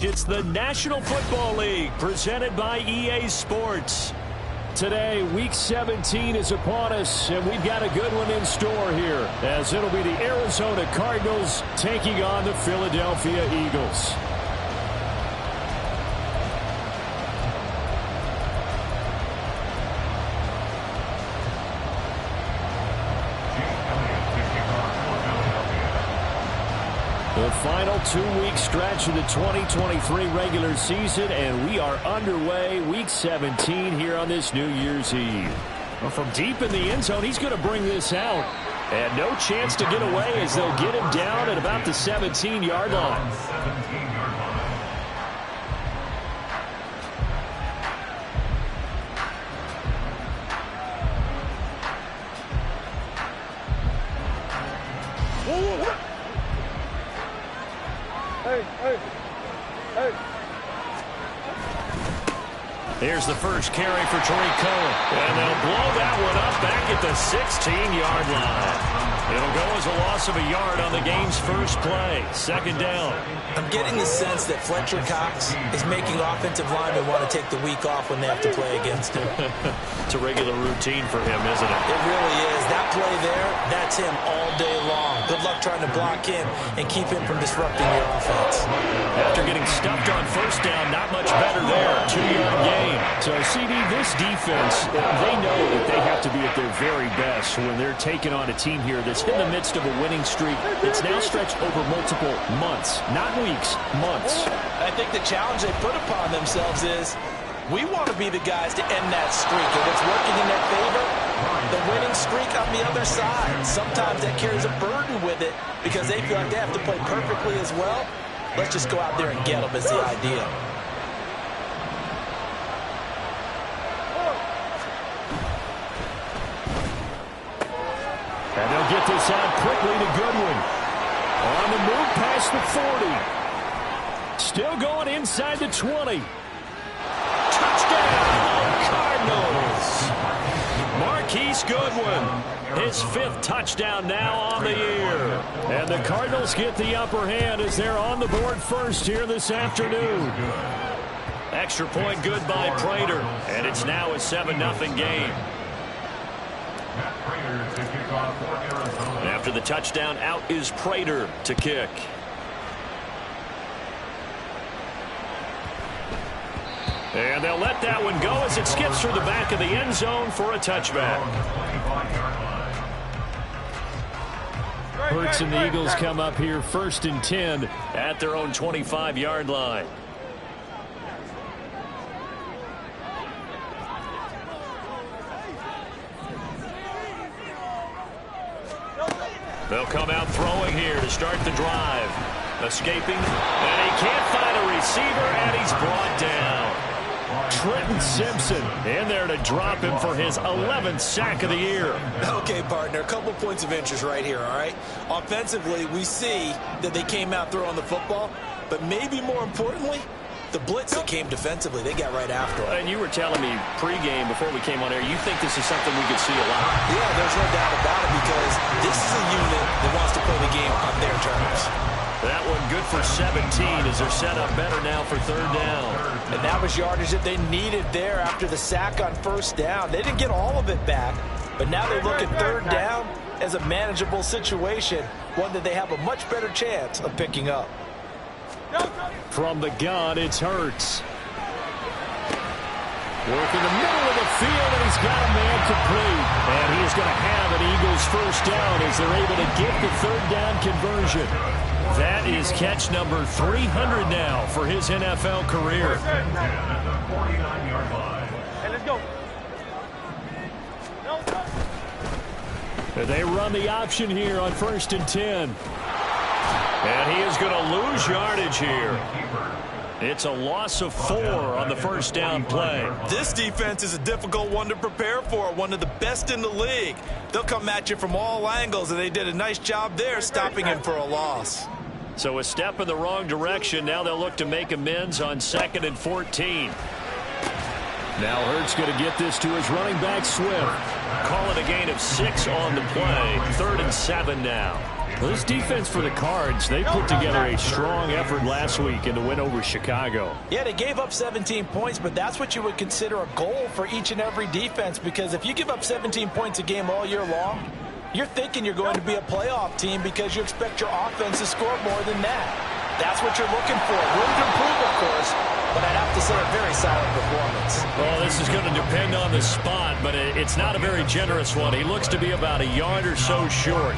It's the National Football League presented by EA Sports. Today, Week 17 is upon us, and we've got a good one in store here, as it'll be the Arizona Cardinals taking on the Philadelphia Eagles. The final two-week stretch of the 2023 regular season, and we are underway Week 17 here on this New Year's Eve. Well, from deep in the end zone, he's going to bring this out. And no chance to get away as they'll get him down at about the 17-yard line. Here's the first carry for Tariq Cohen. And they'll blow that one up back at the 16-yard line. It'll go as a loss of a yard on the game's first play. Second down. I'm getting the sense that Fletcher Cox is making offensive linemen want to take the week off when they have to play against him. It's a regular routine for him, isn't it? It really is. That play there, that's him all day long. Good luck trying to block him and keep him from disrupting your offense. After getting stuffed on first down, not much better there. 2-yard gain. So, CD, this defense, they know that they have to be at their very best when they're taking on a team here that's in the midst of a winning streak. It's now stretched over multiple months, not weeks, months. I think the challenge they put upon themselves is we want to be the guys to end that streak. If it's working in their favor, the winning streak on the other side. Sometimes that carries a burden with it because they feel like they have to play perfectly as well. Let's just go out there and get them is the idea. And they'll get this out quickly to Goodwin. On the move past the 40. Still going inside the 20. Touchdown, Cardinals. Marquise Goodwin, his 5th touchdown now on the year. And the Cardinals get the upper hand as they're on the board first here this afternoon. Extra point good by Prater, and it's now a 7-0 game. After the touchdown, out is Prater to kick. And they'll let that one go as it skips through the back of the end zone for a touchback. Hurts and the Eagles come up here 1st and 10 at their own 25-yard line. They'll come out throwing here to start the drive. Escaping, and he can't find a receiver, and he's brought down. Trenton Simpson in there to drop him for his 11th sack of the year. Okay, partner, a couple points of interest right here, all right? Offensively, we see that they came out throwing the football, but maybe more importantly, the blitz that came defensively, they got right after it. And you were telling me pregame before we came on air, you think this is something we could see a lot. Yeah, there's no doubt about it because this is a unit that wants to play the game on their terms. That one good for 17 as they're set up better now for 3rd down. And that was yardage that they needed there after the sack on 1st down. They didn't get all of it back, but now they look at 3rd down as a manageable situation, one that they have a much better chance of picking up. From the gun, it's Hurts. Working the middle of the field, and he's got a man complete. And he is going to have an Eagles 1st down as they're able to get the 3rd down conversion. That is catch number 300 now for his NFL career. Hey, let's go. They run the option here on 1st and 10. And he is going to lose yardage here. It's a loss of 4 on the 1st down play. This defense is a difficult one to prepare for, one of the best in the league. They'll come at you from all angles, and they did a nice job there stopping him for a loss. So a step in the wrong direction. Now they'll look to make amends on 2nd and 14. Now Hurts going to get this to his running back, Swift. Call it a gain of 6 on the play. 3rd and 7 now. Well, this defense for the Cards, they put together a strong effort last week in the win over Chicago. Yeah, they gave up 17 points, but that's what you would consider a goal for each and every defense, because if you give up 17 points a game all year long, you're thinking you're going to be a playoff team because you expect your offense to score more than that. That's what you're looking for. Room to improve, of course, but I'd have to say a very solid performance. Well, this is going to depend on the spot, but it's not a very generous one. He looks to be about a yard or so short.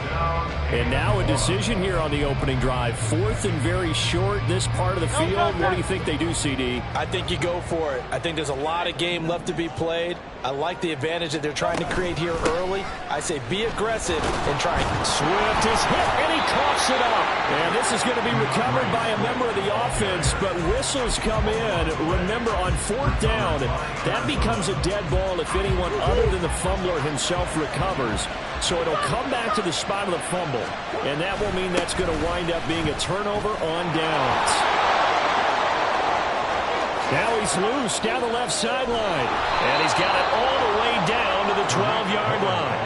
And now a decision here on the opening drive. 4th and very short, this part of the field. What do you think they do, CD? I think you go for it. I think there's a lot of game left to be played. I like the advantage that they're trying to create here early. I say be aggressive and try. Swift is hit, and he coughs it up. And this is going to be recovered by a member of the offense, but whistles come in. Remember, on 4th down, that becomes a dead ball if anyone other than the fumbler himself recovers. So it'll come back to the spot of the fumble, and that will mean that's going to wind up being a turnover on downs. Now he's loose down the left sideline, and he's got it all the way down to the 12-yard line.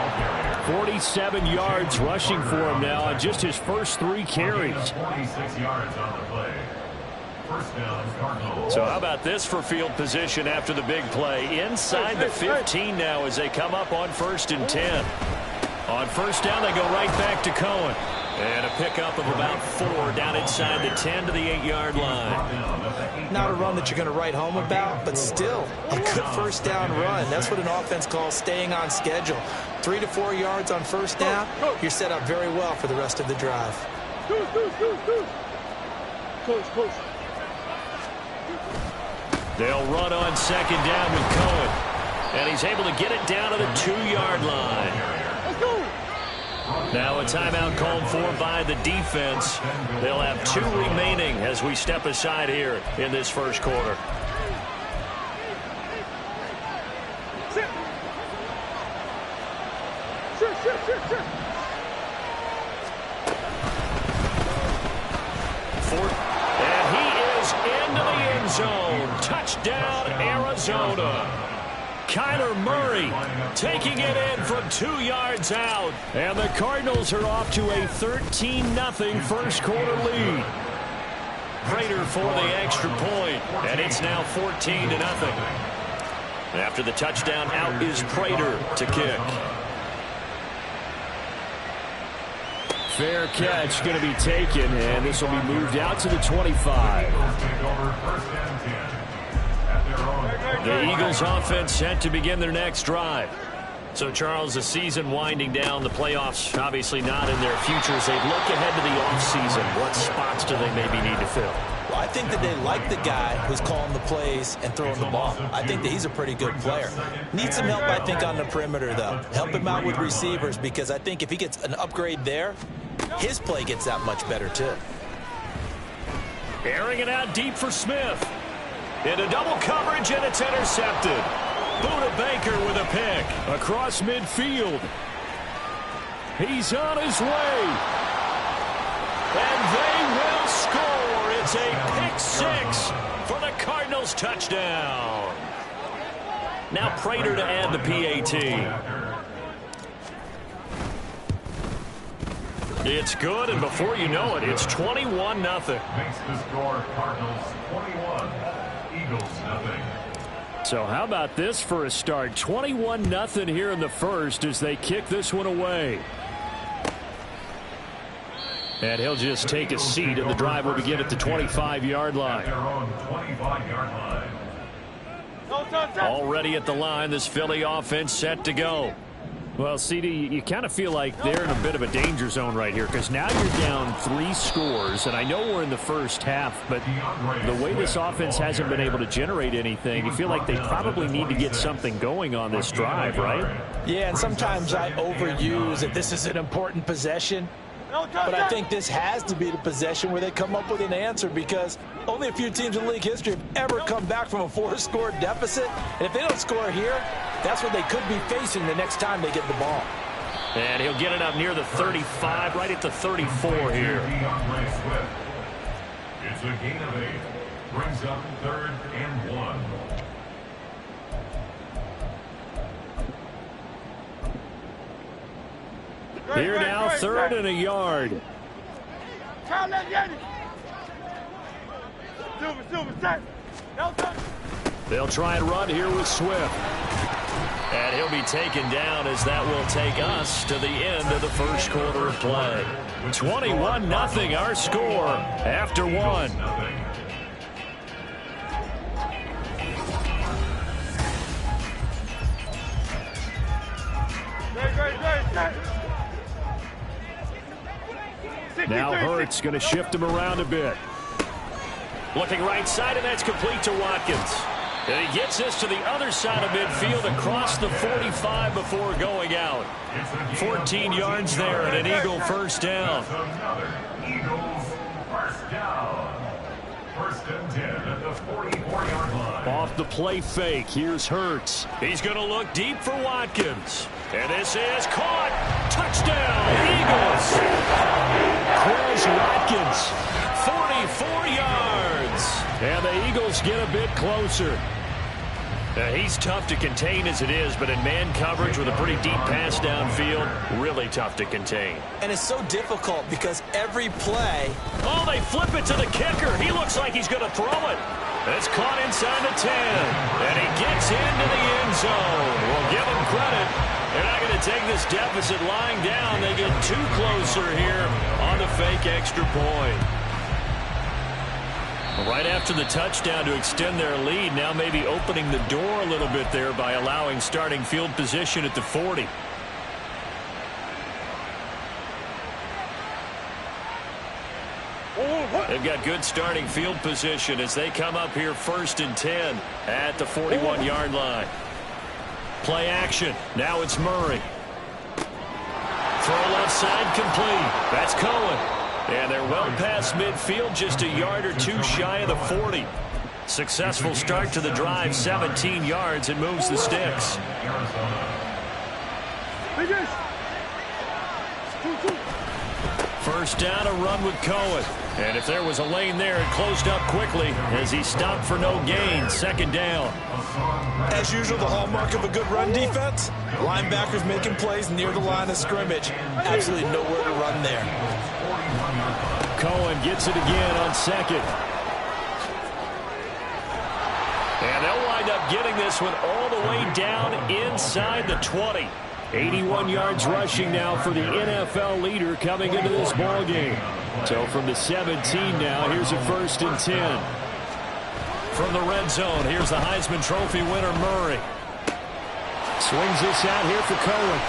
47 yards rushing for him now on just his first 3 carries. 46 yards on the play. First down, Cardinals. So how about this for field position after the big play? Inside the 15 now as they come up on 1st and 10. On 1st down, they go right back to Cohen. And a pickup of about 4 down inside the 10 to the 8-yard line. Not a run that you're going to write home about, but still a good first down run. That's what an offense calls staying on schedule. 3 to 4 yards on 1st down, you're set up very well for the rest of the drive. They'll run on 2nd down with Cohen. And he's able to get it down to the 2-yard line. Now a timeout called for by the defense. They'll have 2 remaining as we step aside here in this first quarter. And he is into the end zone. Touchdown, Arizona. Kyler Murray taking it in from 2 yards out. And the Cardinals are off to a 13-0 first quarter lead. Prater for the extra point, and it's now 14-0. After the touchdown, out is Prater to kick. Fair catch going to be taken, and this will be moved out to the 25. The Eagles offense set to begin their next drive. So, Charles, the season winding down, the playoffs obviously not in their future. As they look ahead to the offseason, what spots do they maybe need to fill? Well, I think that they like the guy who's calling the plays and throwing the ball. I think that he's a pretty good player. Needs some help, I think, on the perimeter, though. Help him out with receivers, because I think if he gets an upgrade there, his play gets that much better, too. Airing it out deep for Smith. Into double coverage, and it's intercepted. Buda Baker with a pick across midfield. He's on his way. And they will score. It's a pick 6 for the Cardinals touchdown. Now Prater to add the PAT. It's good, and before you know it, it's 21-0. Makes the score Cardinals 21, Eagles 0. So how about this for a start? 21-0 here in the first as they kick this one away. And he'll just take a seat, and the drive will begin at the 25-yard line. Already at the line, this Philly offense set to go. Well, CD, you kind of feel like they're in a bit of a danger zone right here, because now you're down 3 scores, and I know we're in the first half, but the way this offense hasn't been able to generate anything, you feel like they probably need to get something going on this drive, right? Yeah, and sometimes I overuse that this is an important possession. But I think this has to be the possession where they come up with an answer, because only a few teams in league history have ever come back from a 4-score deficit. And if they don't score here, that's what they could be facing the next time they get the ball. And he'll get it up near the 35, right at the 34 here. It's a gain of 8. Brings up 3rd and 1. Here now, 3rd and a yard. They'll try and run here with Swift. And he'll be taken down as that will take us to the end of the first quarter of play. 21-0 our score after 1. Now Hurts going to shift him around a bit. Looking right side, and that's complete to Watkins. And he gets this to the other side of midfield across the 45 before going out. 14 yards there and an Eagle first down. Eagles first down. 1st and 10 at the 44-yard line. Off the play fake, here's Hurts. He's going to look deep for Watkins. And this is caught. Touchdown, Eagles. Quez Watkins, 44 yards. And the Eagles get a bit closer. He's tough to contain as it is, but in man coverage with a pretty deep pass downfield, really tough to contain. And it's so difficult because every play... Oh, they flip it to the kicker. He looks like he's going to throw it. It's caught inside the 10. And he gets into the end zone. We'll give him credit. They're not going to take this deficit lying down. They get too closer here on the fake extra point. Right after the touchdown to extend their lead, now maybe opening the door a little bit there by allowing starting field position at the 40. They've got good starting field position as they come up here 1st and 10 at the 41-yard line. Play action. Now it's Murray. Throw left side complete. That's Cohen. And they're well past midfield, just a yard or two shy of the 40. Successful start to the drive, 17 yards, and moves the sticks. First down, a run with Cohen. And if there was a lane there, it closed up quickly as he stopped for no gain. 2nd down. As usual, the hallmark of a good run defense, linebackers making plays near the line of scrimmage. Absolutely nowhere to run there. Cohen gets it again on 2nd. And they'll wind up getting this one all the way down inside the 20. 81 yards rushing now for the NFL leader coming into this ball game. So from the 17 now, here's a 1st and 10. From the red zone, here's the Heisman Trophy winner, Murray. Swings this out here for Cohen.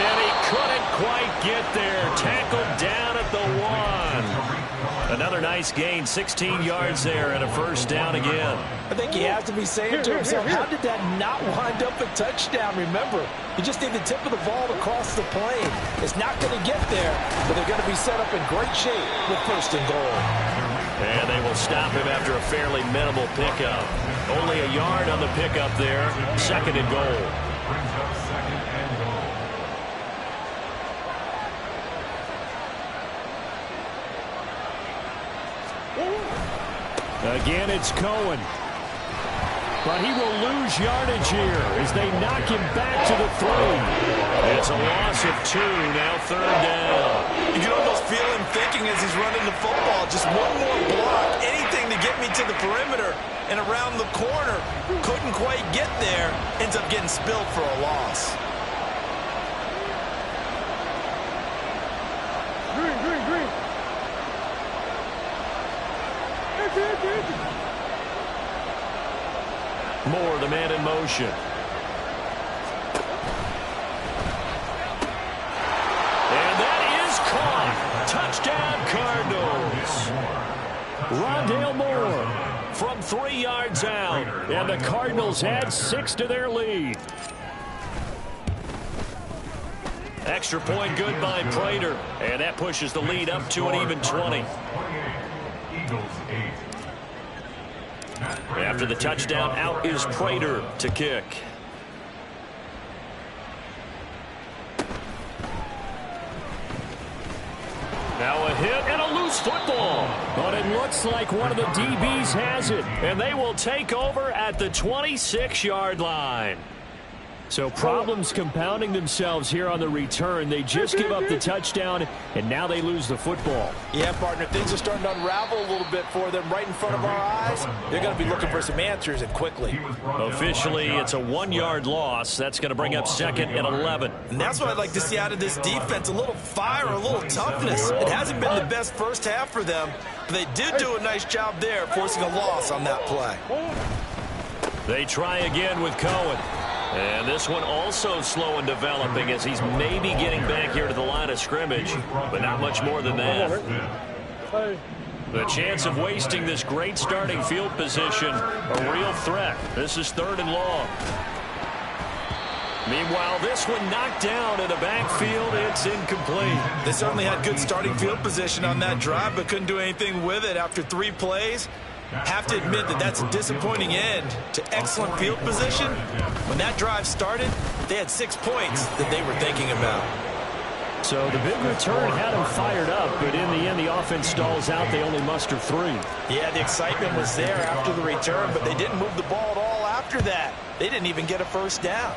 And he couldn't quite get there. Tackled down at the 1. Another nice gain, 16 yards there and a first down again. I think he has to be saying to himself, how did that not wind up a touchdown? Remember, you just need the tip of the ball across the plane. It's not going to get there, but they're going to be set up in great shape with 1st and goal. And they will stop him after a fairly minimal pickup. Only a yard on the pickup there. 2nd and goal. Brings up 2nd and goal. Again, it's Cohen. But he will lose yardage here as they knock him back to the 3. It's a loss of 2, now 3rd down. You can almost feel him thinking as he's running the football, just one more block, anything to get me to the perimeter and around the corner. Couldn't quite get there, ends up getting spilled for a loss. Green. Moore, the man in motion. And that is caught. Touchdown, Cardinals. Rondale Moore from 3 yards out. And the Cardinals add 6 to their lead. Extra point good by Prater. And that pushes the lead up to an even 20. Eagles 8. After the touchdown, out is Prater to kick. Now a hit and a loose football. But it looks like one of the DBs has it. And they will take over at the 26-yard line. So problems compounding themselves here on the return. They just give up the touchdown, and now they lose the football. Yeah, partner, things are starting to unravel a little bit for them right in front of our eyes. They're going to be looking for some answers, and quickly. Officially, it's a 1-yard loss. That's going to bring up 2nd and 11. And that's what I'd like to see out of this defense, a little fire, a little toughness. It hasn't been the best first half for them, but they did do a nice job there, forcing a loss on that play. They try again with Cohen. And this one also slow in developing as he's maybe getting back here to the line of scrimmage, but not much more than that. The chance of wasting this great starting field position, a real threat. This is 3rd and long. Meanwhile, this one knocked down in the backfield. It's incomplete. They certainly had good starting field position on that drive, but couldn't do anything with it after 3 plays. Have to admit that that's a disappointing end to excellent field position. When that drive started, they had 6 points that they were thinking about. So the big return had them fired up, but in the end, the offense stalls out. They only muster 3. Yeah, the excitement was there after the return, but they didn't move the ball at all after that. They didn't even get a first down.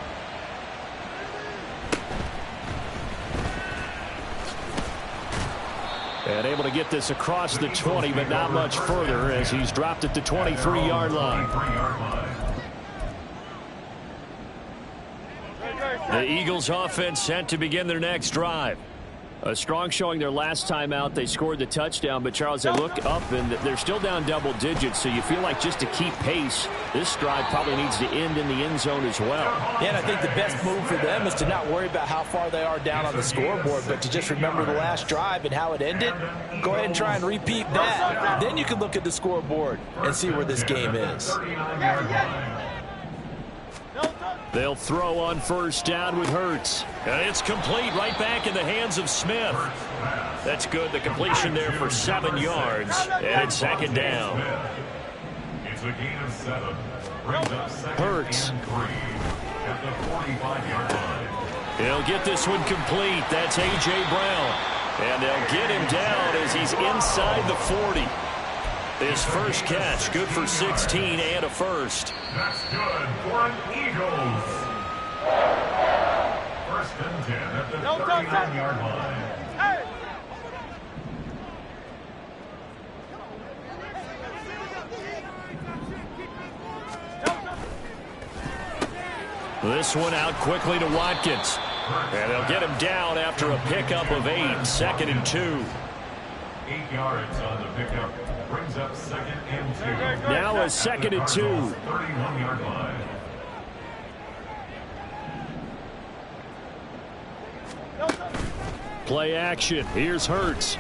And able to get this across the 20, but not much further as he's dropped at the 23-yard line. The Eagles offense set to begin their next drive. A strong showing their last time out. They scored the touchdown, but Charles, they look up and they're still down double digits, so you feel like just to keep pace, this drive probably needs to end in the end zone as well. Yeah, and I think the best move for them is to not worry about how far they are down on the scoreboard, but to just remember the last drive and how it ended. Go ahead and try and repeat that. Then you can look at the scoreboard and see where this game is. They'll throw on first down with Hurts. And it's complete right back in the hands of Smith. That's good. The completion there for 7 yards. And it's 2nd down. It's a gain of 7. Hurts. At the 45-yard line. He'll get this one complete. That's A.J. Brown. And they'll get him down as he's inside the 40. His first catch, good for 16 and a first. That's good for an Eagles. 1st and 10 at the 39-yard line. This one out quickly to Watkins. And they'll get him down after a pickup of 8, 2nd and 2. 8 yards on the pickup. Brings up 2nd and 2. Now a 2nd and 2. 31-yard line. Play action. Here's Hurts.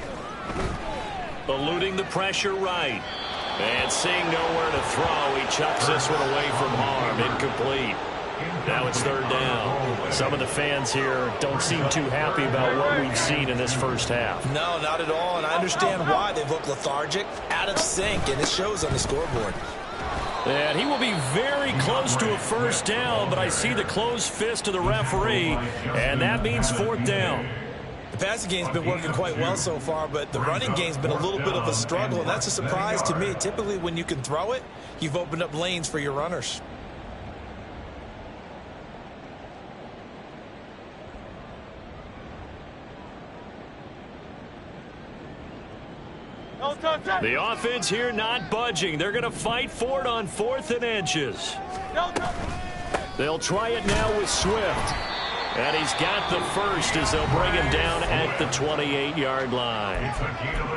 Eluding the pressure right. And seeing nowhere to throw, he chucks this one away from harm. Incomplete. Now it's 3rd down. Some of the fans here don't seem too happy about what we've seen in this first half. No, not at all, and I understand why. They've looked lethargic, out of sync, and it shows on the scoreboard. And he will be very close to a first down, but I see the closed fist of the referee, and that means 4th down. The passing game's been working quite well so far, but the running game's been a little bit of a struggle, and that's a surprise to me. Typically, when you can throw it, you've opened up lanes for your runners. The offense here not budging. They're going to fight for it on 4th and inches. They'll try it now with Swift. And he's got the first as they'll bring him down at the 28-yard line.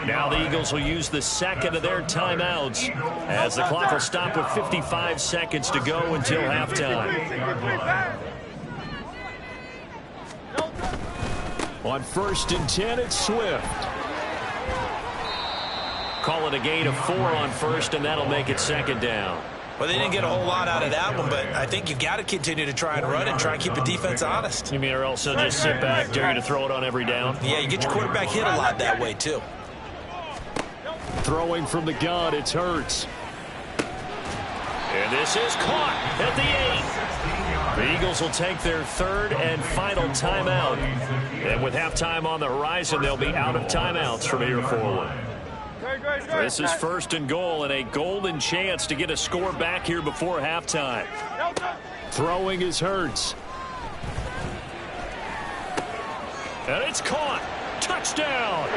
Now the Eagles will use the 2nd of their timeouts as the clock will stop with 55 seconds to go until halftime. On 1st and 10, it's Swift. Call it a gain of 4 on 1st, and that'll make it 2nd down. Well, they didn't get a whole lot out of that one, but I think you've got to continue to try and run and try and keep the defense honest. You mean or else they'll just sit back, dare you to throw it on every down? Yeah, you get your quarterback hit a lot that way, too. Throwing from the gun, it's Hurts. And this is caught at the 8. The Eagles will take their 3rd and final timeout. And with halftime on the horizon, they'll be out of timeouts from here forward. This is 1st and goal and a golden chance to get a score back here before halftime. Throwing is Hurts. And it's caught. Touchdown.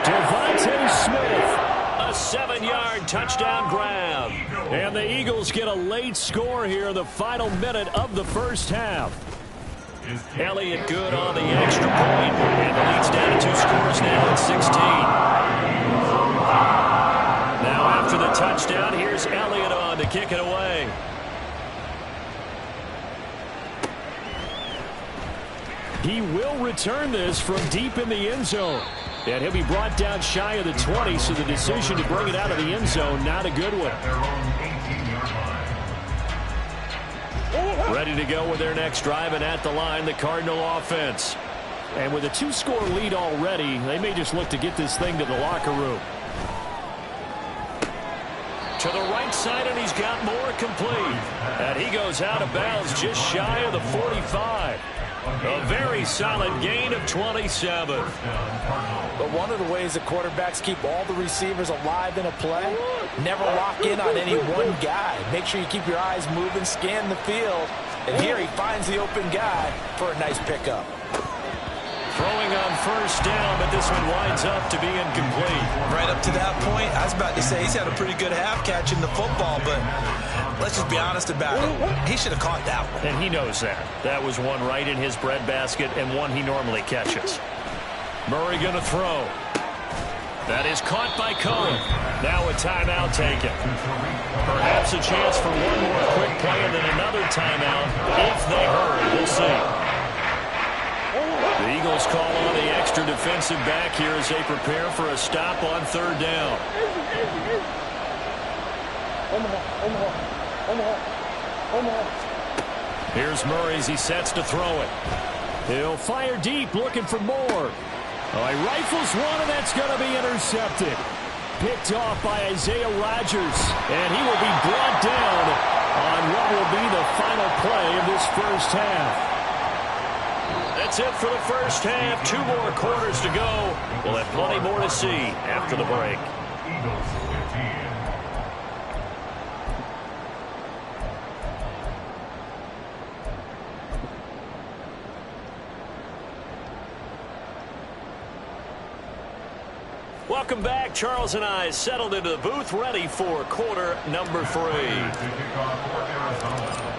Devontae Smith. A 7-yard touchdown grab. And the Eagles get a late score here in the final minute of the first half. Elliott good on the extra point. And the lead's down to 2 scores now at 16. Now after the touchdown, here's Elliott on to kick it away. He will return this from deep in the end zone. And he'll be brought down shy of the 20, so the decision to bring it out of the end zone, not a good one. Ready to go with their next drive, and at the line, the Cardinal offense. And with a 2-score lead already, they may just look to get this thing to the locker room. To the right side, and he's got more complete. And he goes out of bounds just shy of the 45. A very solid gain of 27. But one of the ways that quarterbacks keep all the receivers alive in a play, never lock in on any one guy. Make sure you keep your eyes moving, scan the field. And here he finds the open guy for a nice pickup. Throwing on first down, but this one winds up to be incomplete. Right up to that point, I was about to say he's had a pretty good half catching the football, but let's just be honest about it. He should have caught that one. And he knows that. That was one right in his breadbasket and one he normally catches. Murray going to throw. That is caught by Cohen. Now a timeout taken. Perhaps a chance for one more quick play and then another timeout if they hurry. We'll see. The Eagles call on the extra defensive back here as they prepare for a stop on third down. Here's Murray as he sets to throw it. He'll fire deep, looking for more. Oh, he rifles one, and that's going to be intercepted. Picked off by Isaiah Rodgers, and he will be brought down on what will be the final play of this first half. That's it for the first half. 2 more quarters to go. We'll have plenty more to see after the break. Welcome back. Charles and I settled into the booth, ready for quarter number 3.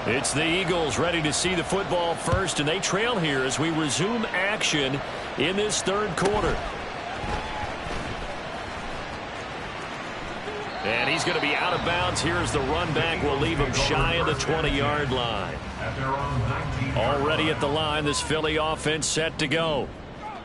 It's the Eagles ready to see the football first, and they trail here as we resume action in this third quarter. And he's going to be out of bounds here as the run back will leave him shy of the 20-yard line. Already at the line, this Philly offense set to go.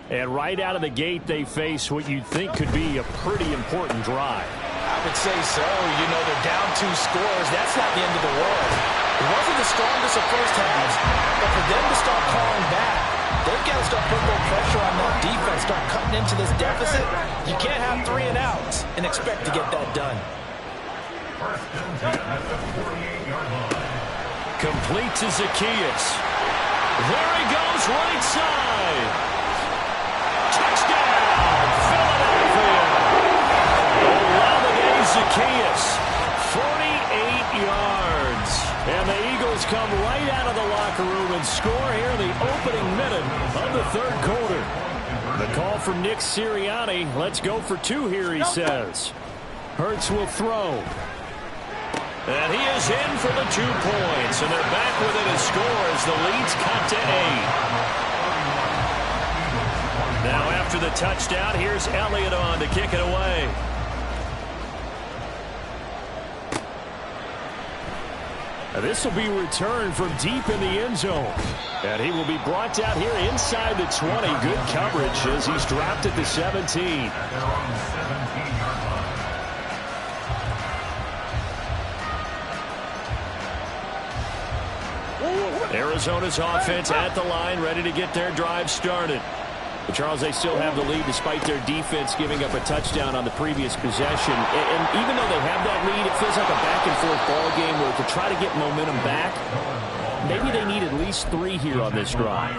And right out of the gate, they face what you'd think could be a pretty important drive. I would say so. You know, they're down 2 scores. That's not the end of the world. It wasn't the strongest of first halves, but for them to start calling back, they've got to start putting a little pressure on that defense, start cutting into this deficit. You can't have 3 and outs and expect to get that done. Complete to Zacchaeus. There he goes, right side. Touchdown, Philadelphia. Olamide Zacchaeus, 48 yards. And the Eagles come right out of the locker room and score here in the opening minute of the third quarter. The call from Nick Sirianni. Let's go for 2 here, he says. Hurts will throw. And he is in for the 2 points. And they're back within a score as the lead's cut to 8. Now after the touchdown, here's Elliott on to kick it away. This will be returned from deep in the end zone. And he will be brought down here inside the 20. Good coverage as he's dropped at the 17. Arizona's offense at the line, ready to get their drive started. But Charles, they still have the lead despite their defense giving up a touchdown on the previous possession. And even though they have that lead, it feels like a back-and-forth ball game where to try to get momentum back, maybe they need at least 3 here on this drive.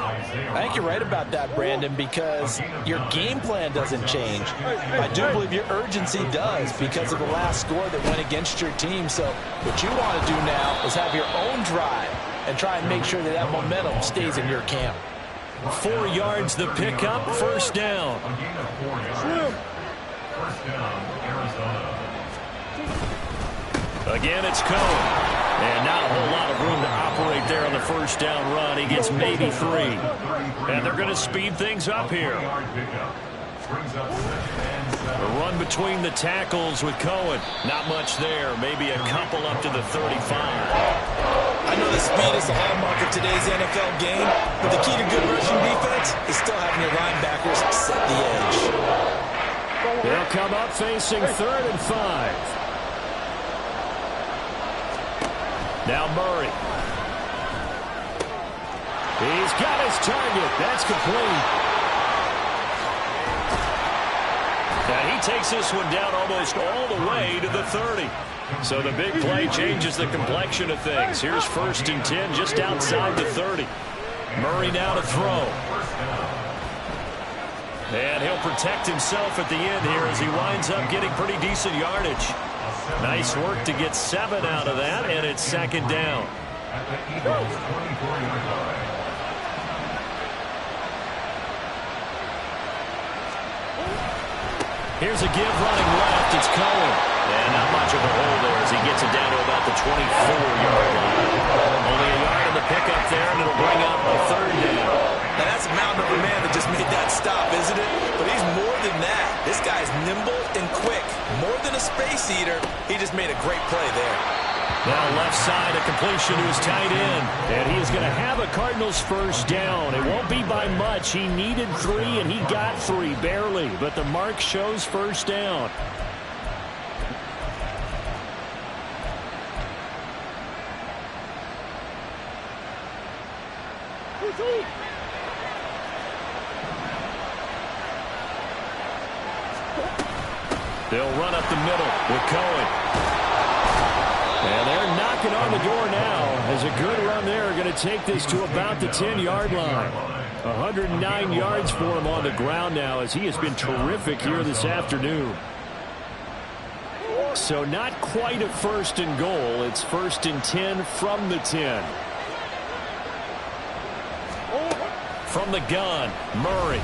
I think you're right about that, Brandon, because your game plan doesn't change. I do believe your urgency does because of the last score that went against your team. So what you want to do now is have your own drive and try and make sure that that momentum stays in your camp. 4 yards the pickup, first down. A gain of 4 yards. First down, Arizona. Again, it's Cohen. And not a whole lot of room to operate there on the first down run. He gets maybe 3. And they're going to speed things up here. A run between the tackles with Cohen. Not much there. Maybe a couple up to the 35. I know that speed is the hallmark of today's NFL game, but the key to good rushing defense is still having your linebackers set the edge. They'll come up facing 3rd and 5. Now Murray. He's got his target. That's complete. And he takes this one down almost all the way to the 30. So the big play changes the complexion of things. Here's 1st and 10 just outside the 30. Murray now to throw. And he'll protect himself at the end here as he winds up getting pretty decent yardage. Nice work to get 7 out of that, and it's 2nd down. At the Eagles' 24-yard line. Here's a give running left. It's Cohen. And not much of a hole there as he gets it down to about the 24-yard line. Only a yard in the pickup there, and it'll bring up a 3rd down. Now that's a mountain of a man that just made that stop, isn't it? But he's more than that. This guy's nimble and quick. More than a space eater. He just made a great play there. Now left side, a completion to his tight end. And he is going to have a Cardinals first down. It won't be by much. He needed 3, and he got 3, barely. But the mark shows first down. They'll run up the middle with Cohen. And they're knocking on the door now as a good run there. Going to take this to about the 10-yard line. 109 yards for him on the ground now as he has been terrific here this afternoon. So not quite a 1st and goal. It's 1st and 10 from the 10. From the gun, Murray.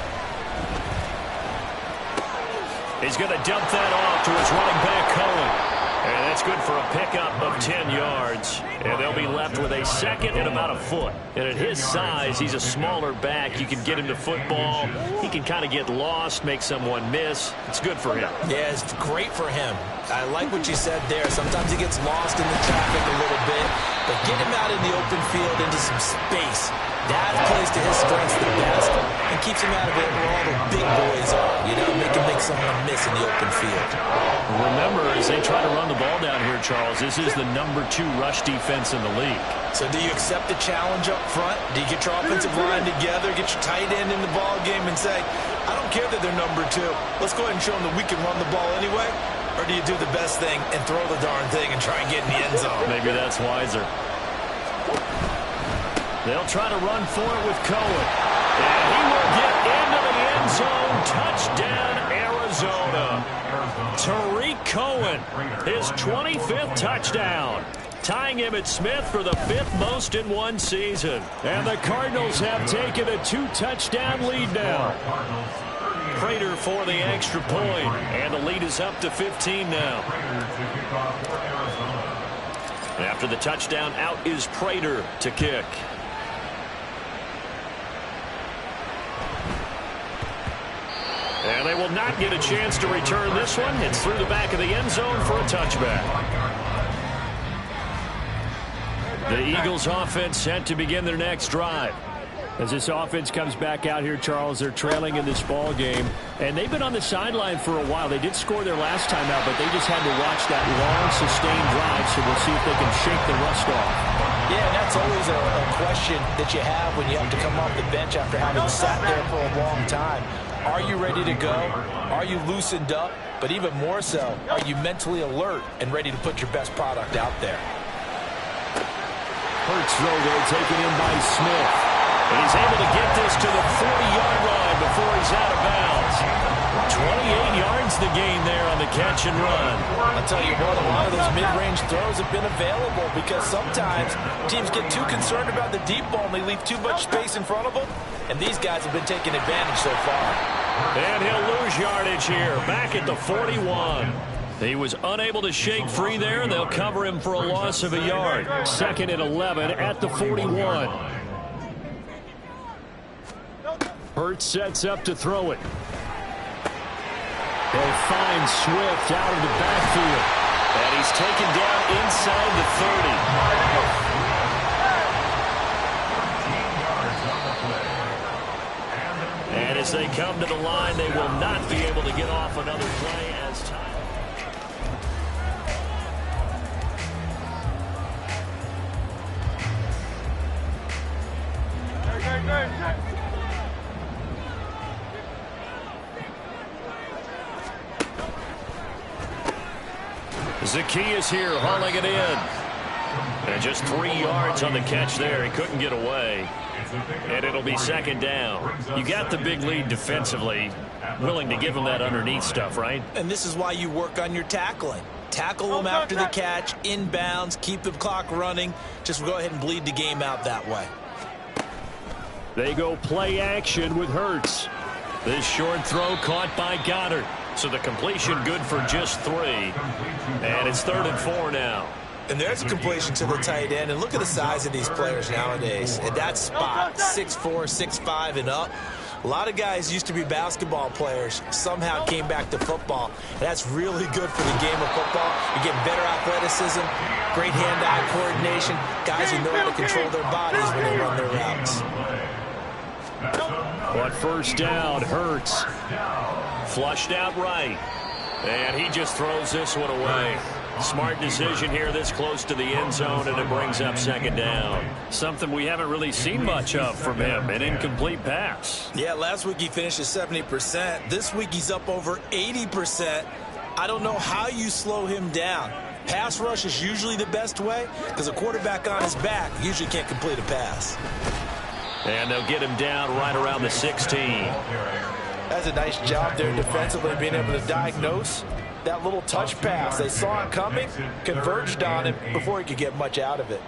He's going to dump that off to his running back, Cohen. And that's good for a pickup of 10 yards. And they'll be left with a 2nd and about a foot. And at his size, he's a smaller back. You can get him to football. He can kind of get lost, make someone miss. It's good for him. Yeah, it's great for him. I like what you said there. Sometimes he gets lost in the traffic a little bit. But get him out in the open field into some space. That plays to his strengths the best and keeps him out of it where all the big boys are. You know, make someone miss in the open field. Remember, as they try to run the ball down here, Charles, this is the #2 rush defense in the league. So do you accept the challenge up front? Do you get your offensive line together, get your tight end in the ball game and say, I don't care that they're #2. Let's go ahead and show them that we can run the ball anyway? Or do you do the best thing and throw the darn thing and try and get in the end zone? Maybe that's wiser. They'll try to run for it with Cohen. And he will get into the end zone. Touchdown, Arizona. Tariq Cohen, his 25th touchdown. Tying Emmitt Smith for the 5th most in one season. And the Cardinals have taken a 2-touchdown lead now. Prater for the extra point. And the lead is up to 15 now. After the touchdown, out is Prater to kick. And they will not get a chance to return this one. It's through the back of the end zone for a touchback. The Eagles offense set to begin their next drive. As this offense comes back out here, Charles, they're trailing in this ball game. And they've been on the sideline for a while. They did score their last time out, but they just had to watch that long, sustained drive. So we'll see if they can shake the rust off. Yeah, and that's always a question that you have when you have to come off the bench after having sat there for a long time. Are you ready to go? Are you loosened up? But even more so, are you mentally alert and ready to put your best product out there? Hurts throw there, taken in by Smith. And he's able to get this to the 40-yard line before he's out of bounds. 28 yards finds the gain there on the catch and run. I'll tell you what, a lot of those mid-range throws have been available because sometimes teams get too concerned about the deep ball and they leave too much space in front of them, and these guys have been taking advantage so far. And he'll lose yardage here, back at the 41. He was unable to shake free there, and they'll cover him for a loss of a yard. 2nd and 11 at the 41. Hurts sets up to throw it. They'll find Swift out of the backfield. And he's taken down inside the 30. And as they come to the line, they will not be able to get off another play as time. Zaccheaus here hauling it in. And just 3 yards on the catch there. He couldn't get away. And it'll be 2nd down. You got the big lead defensively. Willing to give him that underneath stuff, right? And this is why you work on your tackling. Tackle them after the catch, inbounds, keep the clock running. Just go ahead and bleed the game out that way. They go play action with Hurts. This short throw caught by Goddard. So the completion good for just 3. And it's 3rd and 4 now. And there's a completion to the tight end. And look at the size of these players nowadays. At that spot, 6'4", 6'5", and up. A lot of guys used to be basketball players, somehow came back to football. And that's really good for the game of football. You get better athleticism, great hand-eye coordination, guys who know how to control their bodies when they run their routes. But 1st down, Hurts. Flushed out right. And he just throws this one away. Smart decision here this close to the end zone, and it brings up 2nd down. Something we haven't really seen much of from him, an incomplete pass. Yeah, last week he finished at 70%. This week he's up over 80%. I don't know how you slow him down. Pass rush is usually the best way because a quarterback on his back usually can't complete a pass. And they'll get him down right around the 16. That's a nice job there defensively, being able to diagnose that little touch pass. They saw it coming, converged on him before he could get much out of it.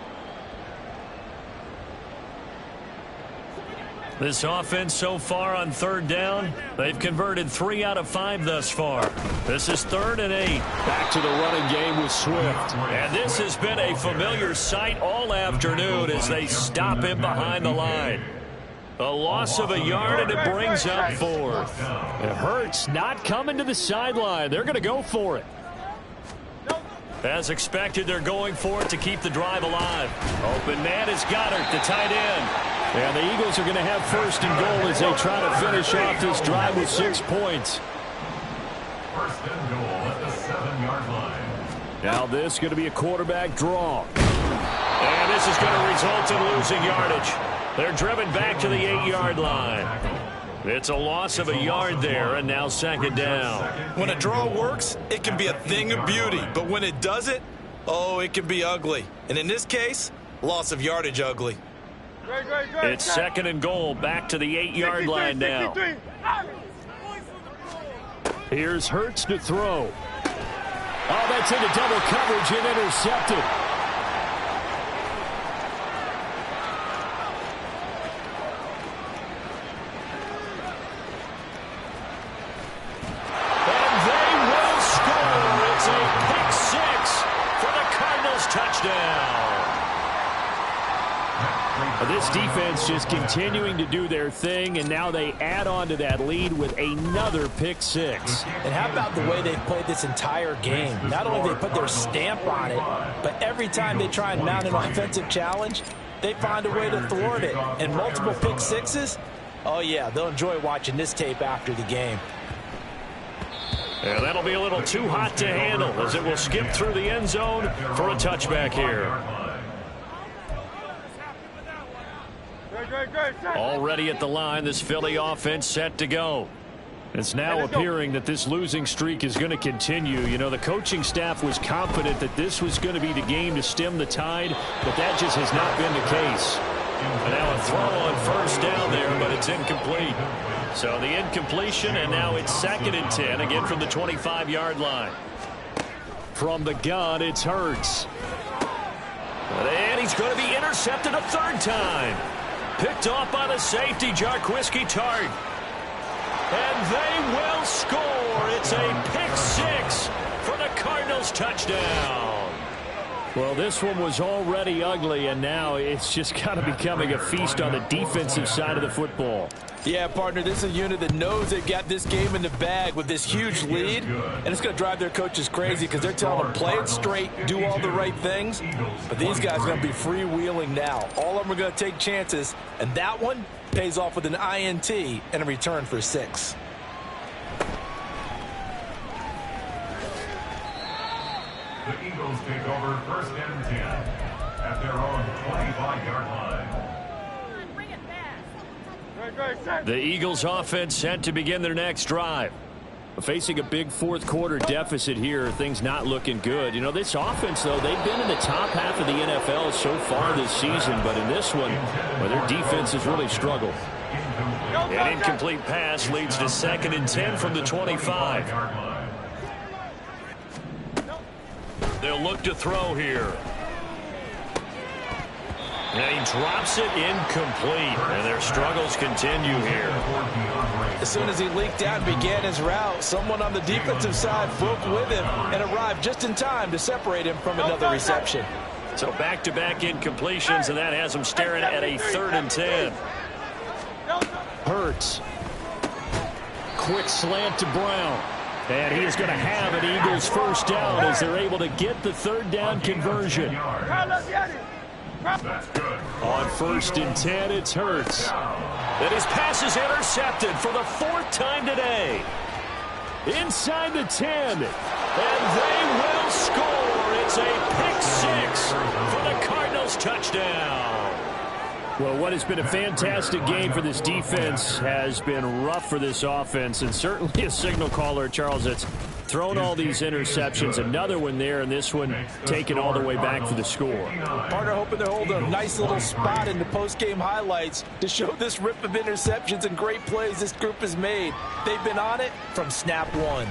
This offense so far on 3rd down, they've converted 3 out of 5 thus far. This is 3rd and 8. Back to the running game with Swift. And this has been a familiar sight all afternoon as they stop him behind the line. A loss of a yard, and it brings up 4th. It hurts not coming to the sideline. They're going to go for it. As expected, they're going for it to keep the drive alive. Open man is Goddard, the tight end. And the Eagles are going to have 1st and goal as they try to finish off this drive with 6 points. 1st and goal at the 7-yard line. Now this is going to be a quarterback draw. And this is going to result in losing yardage. They're driven back to the 8-yard line. It's a loss of a yard there, and now 2nd down. When a draw works, it can be a thing of beauty. But when it doesn't, oh, it can be ugly. And in this case, loss of yardage ugly. It's 2nd and goal, back to the 8-yard line now. Here's Hurts to throw. Oh, that's into double coverage and intercepted. And they will score. It's a pick 6 for the Cardinals touchdown. This defense just continuing to do their thing, and now they add on to that lead with another pick 6. And how about the way they've played this entire game? Not only they put their stamp on it, but every time they try and mount an offensive challenge, they find a way to thwart it. And multiple pick 6s, oh yeah, they'll enjoy watching this tape after the game. And that'll be a little too hot to handle as it will skip through the end zone for a touchback here. Already at the line, this Philly offense set to go. It's now appearing that this losing streak is going to continue. You know, the coaching staff was confident that this was going to be the game to stem the tide, but that just has not been the case. And now a throw on 1st down there, but it's It's incomplete. So the incompletion, and now it's 2nd and 10, again from the 25-yard line. From the gun, it's Hurts. And he's going to be intercepted a 3rd time. Picked off by the safety, Jaquiski Tartt. And they will score. It's a pick 6 for the Cardinals touchdown. Well, this one was already ugly, and now it's just kind of becoming a feast on the defensive side of the football. Yeah, partner, this is a unit that knows they've got this game in the bag with this huge lead, and it's going to drive their coaches crazy because they're telling them play it straight, do all the right things, but these guys are going to be freewheeling now. All of them are going to take chances, and that one pays off with an INT and a return for 6. The Eagles take over 1st and 10 at their own 25-yard line. The Eagles offense set to begin their next drive. Facing a big 4th quarter deficit here, things not looking good. You know, this offense, though, they've been in the top half of the NFL so far this season, but in this one, well, their defense has really struggled. An incomplete pass leads to 2nd and 10 from the 25. They'll look to throw here. And he drops it incomplete. And their struggles continue here. As soon as he leaked out and began his route, someone on the defensive side broke with him and arrived just in time to separate him from another reception. So back-to-back incompletions, and that has him staring at a 3rd and 10. Hurts. Quick slant to Brown. And he is going to have an Eagles 1st down as they're able to get the 3rd down conversion. On 1st and 10, it's Hurts. And his pass is intercepted for the 4th time today. Inside the 10. And they will score. It's a pick 6 for the Cardinals touchdown. Well, what has been a fantastic game for this defense has been rough for this offense, and certainly a signal caller, Charles, that's thrown all these interceptions. Another one there, and this one taken all the way back for the score. Partner hoping to hold a nice little spot in the post-game highlights to show this rip of interceptions and great plays this group has made. They've been on it from snap 1.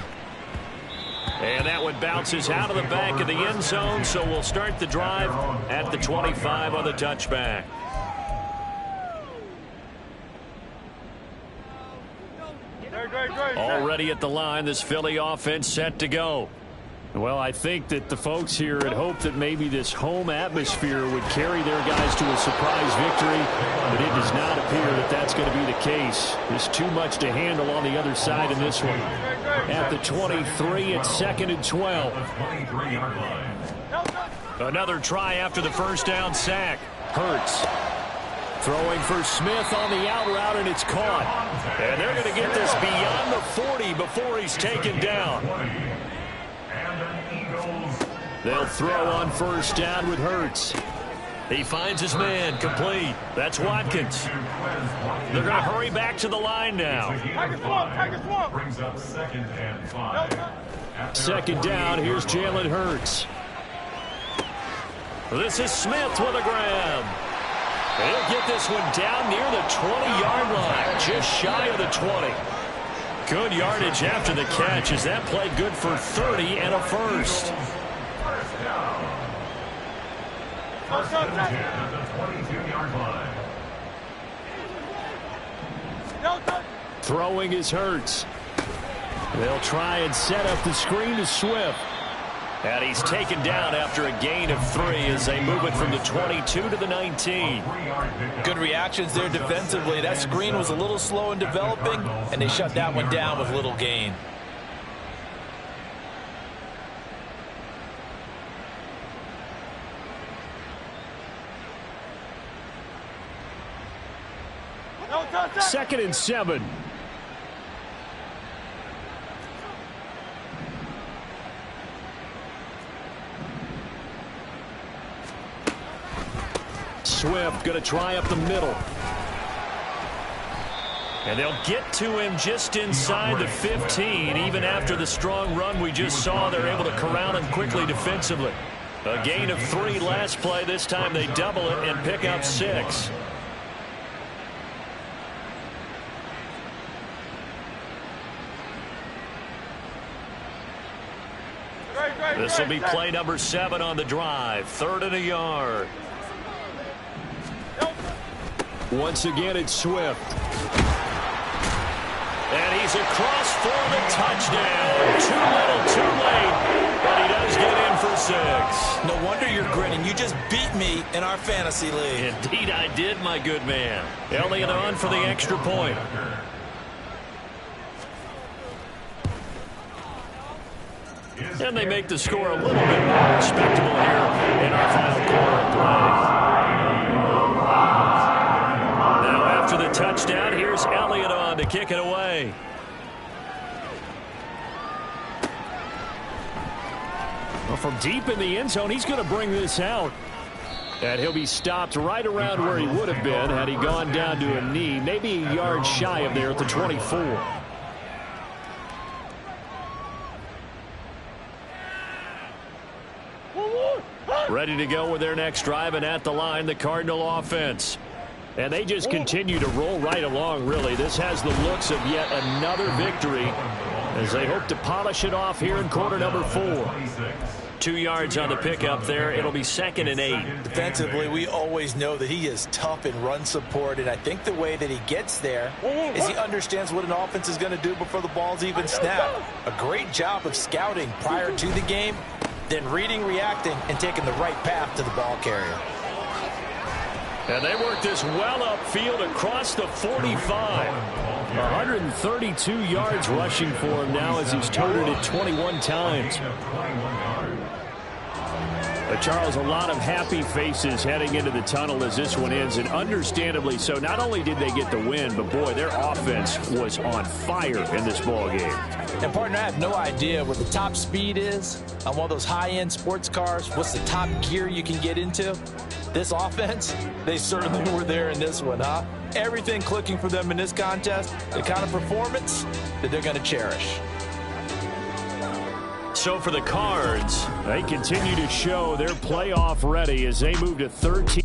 And that one bounces out of the back of the end zone, so we'll start the drive at the 25 on the touchback. Already at the line, this Philly offense set to go. Well, I think that the folks here had hoped that maybe this home atmosphere would carry their guys to a surprise victory, but it does not appear that that's going to be the case. There's too much to handle on the other side in this one. At the 23, it's 2nd and 12. Another try after the 1st down sack. Hurts. Throwing for Smith on the out route, and it's caught. And they're going to get this beyond the 40 before he's taken down. They'll throw on 1st down with Hurts. He finds his man, complete. That's Watkins. They're going to hurry back to the line now. Brings up 2nd and 5. 2nd down, here's Jalen Hurts. This is Smith with a grab. He'll get this one down near the 20-yard line, just shy of the 20. Good yardage after the catch as that play good for 30 and a 1st. At the 22-yard line. Throwing is Hurts. They'll try and set up the screen to Swift. And he's taken down after a gain of 3 as they move it from the 22 to the 19. Good reactions there defensively. That screen was a little slow in developing, and they shut that one down with little gain. Second and 7. Swift going to try up the middle. And they'll get to him just inside the 15. Even after the strong run we just saw, they're able to corral him quickly defensively. A gain of 3 last play. This time they double it and pick up 6. This will be play number 7 on the drive. 3rd and a yard. Once again, it's Swift. And he's across for the touchdown. Too little, too late. But he does get in for 6. No wonder you're grinning. You just beat me in our fantasy league. Indeed I did, my good man. Elliott on for the extra point. And they make the score a little bit more respectable here in our final quarter of play. Now after the touchdown, here's Elliott on to kick it away. Well, from deep in the end zone, he's going to bring this out. And he'll be stopped right around where he would have been had he gone down to a knee, maybe a yard shy of there at the 24. Ready to go with their next drive, and at the line, the Cardinal offense. And they just continue to roll right along, really. This has the looks of yet another victory as they hope to polish it off here in quarter number 4. 2 yards on the pickup there. It'll be 2nd and 8. Defensively, we always know that he is tough in run support, and I think the way that he gets there is he understands what an offense is going to do before the ball's even snapped. A great job of scouting prior to the game, then reading, reacting, and taking the right path to the ball carrier. And they work this well upfield across the 45. 132 yards rushing for him now as he's toted it 21 times. But Charles, a lot of happy faces heading into the tunnel as this one ends, and understandably so. Not only did they get the win, but boy, their offense was on fire in this ball game. And partner, I have no idea what the top speed is on one of those high-end sports cars. What's the top gear you can get into? This offense, they certainly were there in this one, huh? Everything clicking for them in this contest, the kind of performance that they're going to cherish. So for the Cards, they continue to show they're playoff ready as they move to 13.